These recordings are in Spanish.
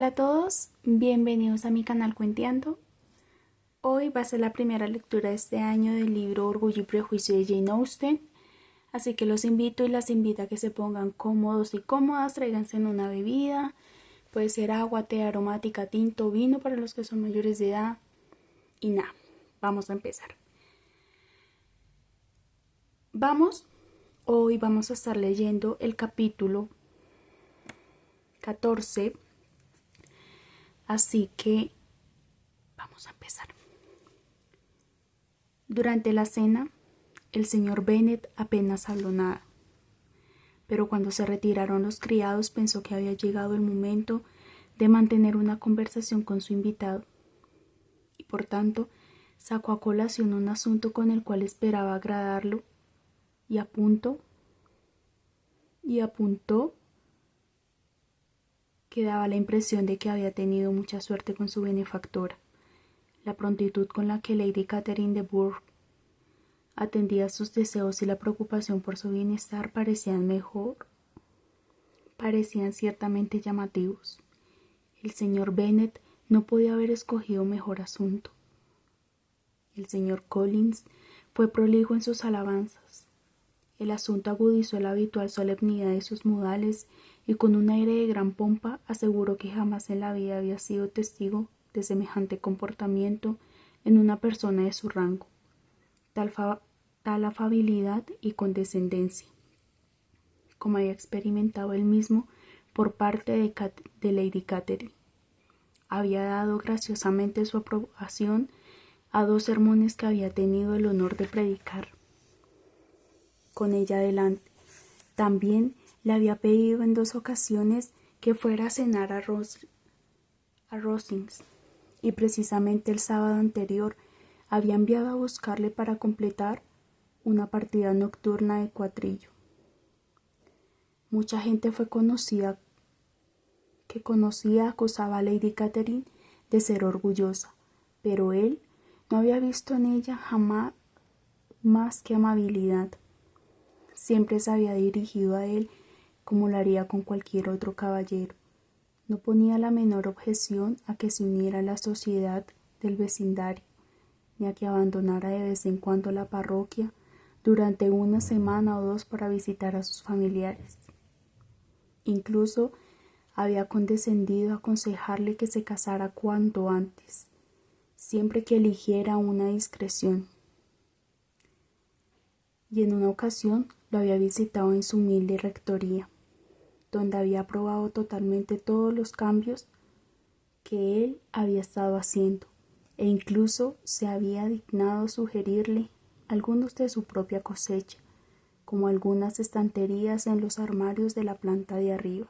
Hola a todos, bienvenidos a mi canal Cuenteando. Hoy va a ser la primera lectura de este año del libro Orgullo y Prejuicio de Jane Austen, así que los invito y las invito a que se pongan cómodos y cómodas, tráiganse en una bebida, puede ser agua, té aromática, tinto, vino para los que son mayores de edad y nada, vamos a empezar. Hoy vamos a estar leyendo el capítulo 14. Así que vamos a empezar. Durante la cena, el señor Bennet apenas habló nada, pero cuando se retiraron los criados pensó que había llegado el momento de mantener una conversación con su invitado, y por tanto sacó a colación un asunto con el cual esperaba agradarlo, y apuntó que daba la impresión de que había tenido mucha suerte con su benefactora. La prontitud con la que Lady Catherine de Bourgh atendía sus deseos y la preocupación por su bienestar parecían ciertamente llamativos. El señor Bennet no podía haber escogido mejor asunto. El señor Collins fue prolijo en sus alabanzas. El asunto agudizó la habitual solemnidad de sus modales y con un aire de gran pompa aseguró que jamás en la vida había sido testigo de semejante comportamiento en una persona de su rango, tal afabilidad y condescendencia, como había experimentado él mismo por parte de Lady Catherine. Había dado graciosamente su aprobación a 2 sermones que había tenido el honor de predicar con ella delante. También le había pedido en 2 ocasiones que fuera a cenar a Rosings, y precisamente el sábado anterior había enviado a buscarle para completar una partida nocturna de cuatrillo. Mucha gente que conocía acusaba a Lady Catherine de ser orgullosa, pero él no había visto en ella jamás más que amabilidad. Siempre se había dirigido a él como lo haría con cualquier otro caballero. No ponía la menor objeción a que se uniera a la sociedad del vecindario, ni a que abandonara de vez en cuando la parroquia durante una semana o 2 para visitar a sus familiares. Incluso había condescendido a aconsejarle que se casara cuanto antes, siempre que eligiera una discreción. Y en una ocasión lo había visitado en su humilde rectoría, donde había aprobado totalmente todos los cambios que él había estado haciendo, e incluso se había dignado sugerirle algunos de su propia cosecha, como algunas estanterías en los armarios de la planta de arriba.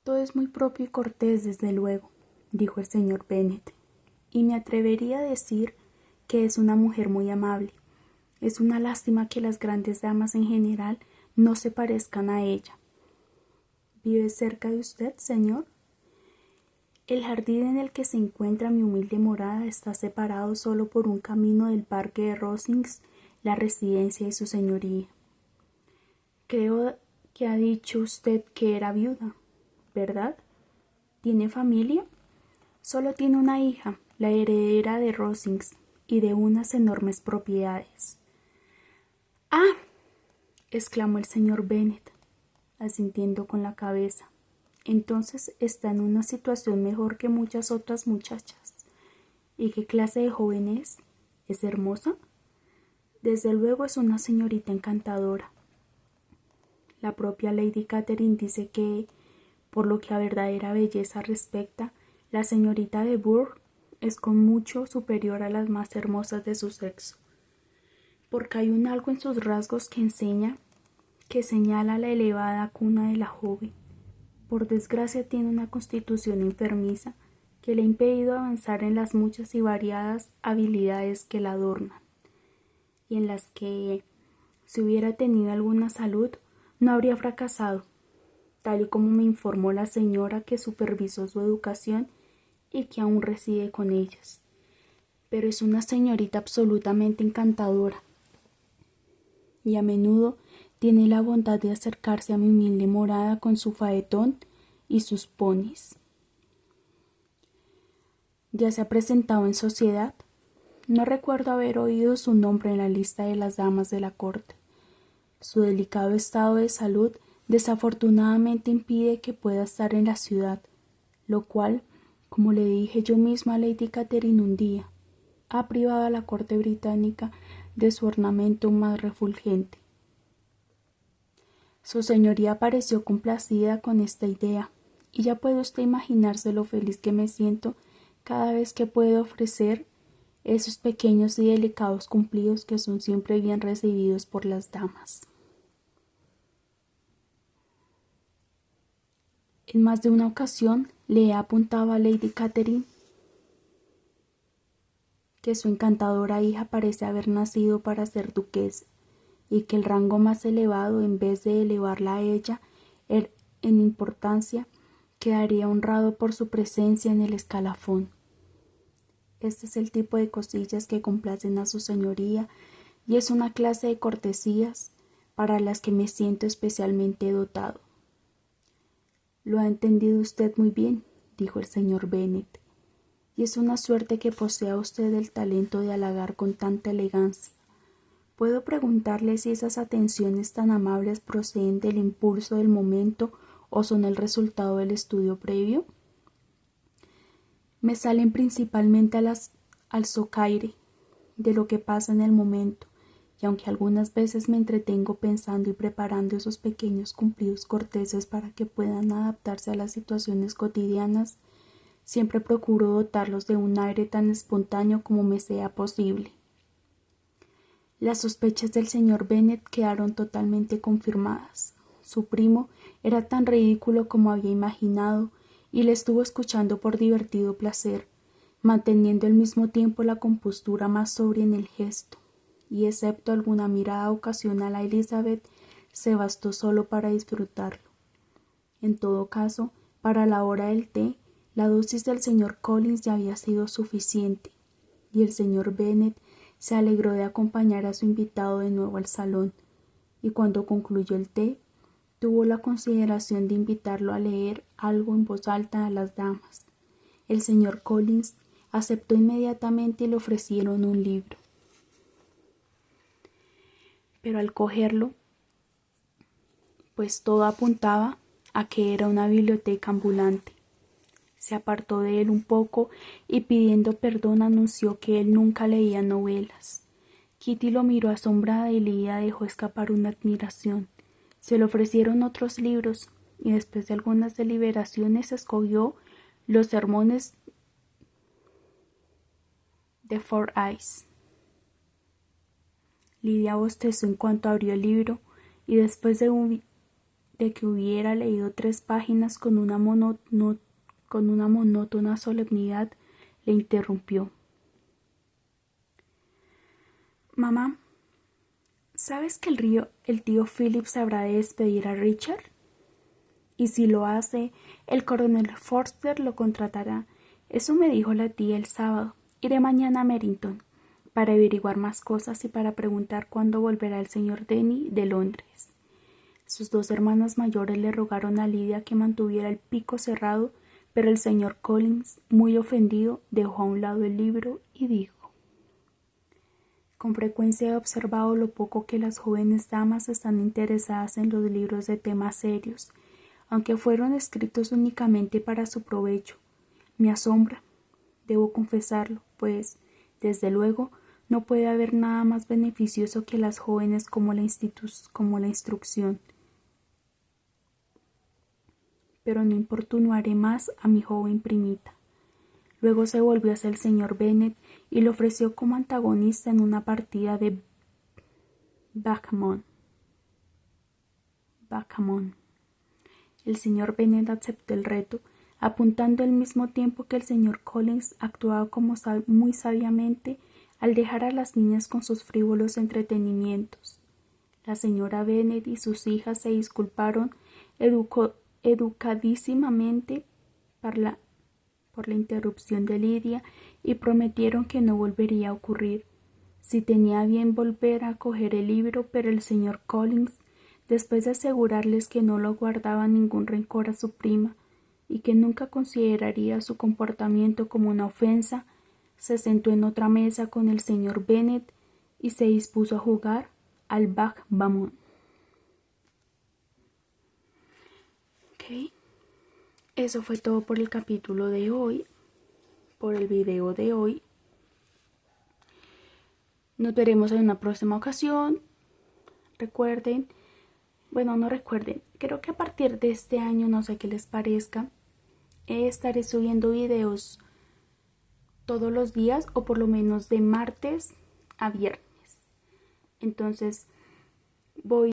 Todo es muy propio y cortés, desde luego, dijo el señor Bennet, y me atrevería a decir que es una mujer muy amable. Es una lástima que las grandes damas en general no se parezcan a ella. ¿Vive cerca de usted, señor? El jardín en el que se encuentra mi humilde morada está separado solo por un camino del parque de Rosings, la residencia de su señoría. Creo que ha dicho usted que era viuda, ¿verdad? ¿Tiene familia? Solo tiene una hija, la heredera de Rosings, y de unas enormes propiedades. —¡Ah! —exclamó el señor Bennet, asintiendo con la cabeza. Entonces está en una situación mejor que muchas otras muchachas. ¿Y qué clase de joven es? ¿Es hermosa? Desde luego es una señorita encantadora. La propia Lady Catherine dice que, por lo que a verdadera belleza respecta, la señorita de Bourgh es con mucho superior a las más hermosas de su sexo, porque hay un algo en sus rasgos que señala la elevada cuna de la joven. Por desgracia tiene una constitución enfermiza que le ha impedido avanzar en las muchas y variadas habilidades que la adornan, y en las que, si hubiera tenido alguna salud, no habría fracasado, tal y como me informó la señora que supervisó su educación y que aún reside con ellas. Pero es una señorita absolutamente encantadora, y a menudo tiene la bondad de acercarse a mi humilde morada con su faetón y sus ponis. ¿Ya se ha presentado en sociedad? No recuerdo haber oído su nombre en la lista de las damas de la corte. Su delicado estado de salud desafortunadamente impide que pueda estar en la ciudad, lo cual, como le dije yo misma a Lady Catherine un día, ha privado a la corte británica de su ornamento más refulgente. Su señoría pareció complacida con esta idea, y ya puede usted imaginarse lo feliz que me siento cada vez que puedo ofrecer esos pequeños y delicados cumplidos que son siempre bien recibidos por las damas. En más de una ocasión le he apuntado a Lady Catherine que su encantadora hija parece haber nacido para ser duquesa, y que el rango más elevado, en vez de elevarla a ella en importancia, quedaría honrado por su presencia en el escalafón. Este es el tipo de cosillas que complacen a su señoría, y es una clase de cortesías para las que me siento especialmente dotado. Lo ha entendido usted muy bien, dijo el señor Bennet, y es una suerte que posea usted el talento de halagar con tanta elegancia. ¿Puedo preguntarle si esas atenciones tan amables proceden del impulso del momento o son el resultado del estudio previo? Me salen principalmente al socaire de lo que pasa en el momento, y aunque algunas veces me entretengo pensando y preparando esos pequeños cumplidos corteses para que puedan adaptarse a las situaciones cotidianas, siempre procuro dotarlos de un aire tan espontáneo como me sea posible. Las sospechas del señor Bennet quedaron totalmente confirmadas. Su primo era tan ridículo como había imaginado, y le estuvo escuchando por divertido placer, manteniendo al mismo tiempo la compostura más sobria en el gesto, y excepto alguna mirada ocasional a Elizabeth, se bastó solo para disfrutarlo. En todo caso, para la hora del té, la dosis del señor Collins ya había sido suficiente, y el señor Bennet se alegró de acompañar a su invitado de nuevo al salón, y cuando concluyó el té, tuvo la consideración de invitarlo a leer algo en voz alta a las damas. El señor Collins aceptó inmediatamente y le ofrecieron un libro. Pero al cogerlo, pues todo apuntaba a que era una biblioteca ambulante, se apartó de él un poco y pidiendo perdón anunció que él nunca leía novelas. Kitty lo miró asombrada y Lidia dejó escapar una admiración. Se le ofrecieron otros libros y después de algunas deliberaciones escogió los sermones de Fordyce. Lidia bostezó en cuanto abrió el libro y después de que hubiera leído 3 páginas con una monótona solemnidad, le interrumpió. Mamá, ¿sabes que el tío Philip sabrá de despedir a Richard? Y si lo hace, el coronel Forster lo contratará. Eso me dijo la tía el sábado. Iré mañana a Merrington para averiguar más cosas y para preguntar cuándo volverá el señor Denny de Londres. Sus 2 hermanas mayores le rogaron a Lidia que mantuviera el pico cerrado, pero el señor Collins, muy ofendido, dejó a un lado el libro y dijo: con frecuencia he observado lo poco que las jóvenes damas están interesadas en los libros de temas serios, aunque fueron escritos únicamente para su provecho. Me asombra, debo confesarlo, pues, desde luego, no puede haber nada más beneficioso que las jóvenes como la instrucción. Pero no importunaré más a mi joven primita. Luego se volvió hacia el señor Bennet y le ofreció como antagonista en una partida de backgammon. El señor Bennet aceptó el reto, apuntando al mismo tiempo que el señor Collins actuaba como muy sabiamente al dejar a las niñas con sus frívolos entretenimientos. La señora Bennet y sus hijas se disculparon educadísimamente por la interrupción de Lidia y prometieron que no volvería a ocurrir. Si tenía bien volver a coger el libro, pero el señor Collins, después de asegurarles que no lo guardaba ningún rencor a su prima, y que nunca consideraría su comportamiento como una ofensa, se sentó en otra mesa con el señor Bennet y se dispuso a jugar al backgammon. Ok, eso fue todo por el capítulo de hoy, por el video de hoy. Nos veremos en una próxima ocasión. Recuerden, bueno, no recuerden, creo que a partir de este año, no sé qué les parezca, estaré subiendo videos todos los días o por lo menos de martes a viernes. Entonces voy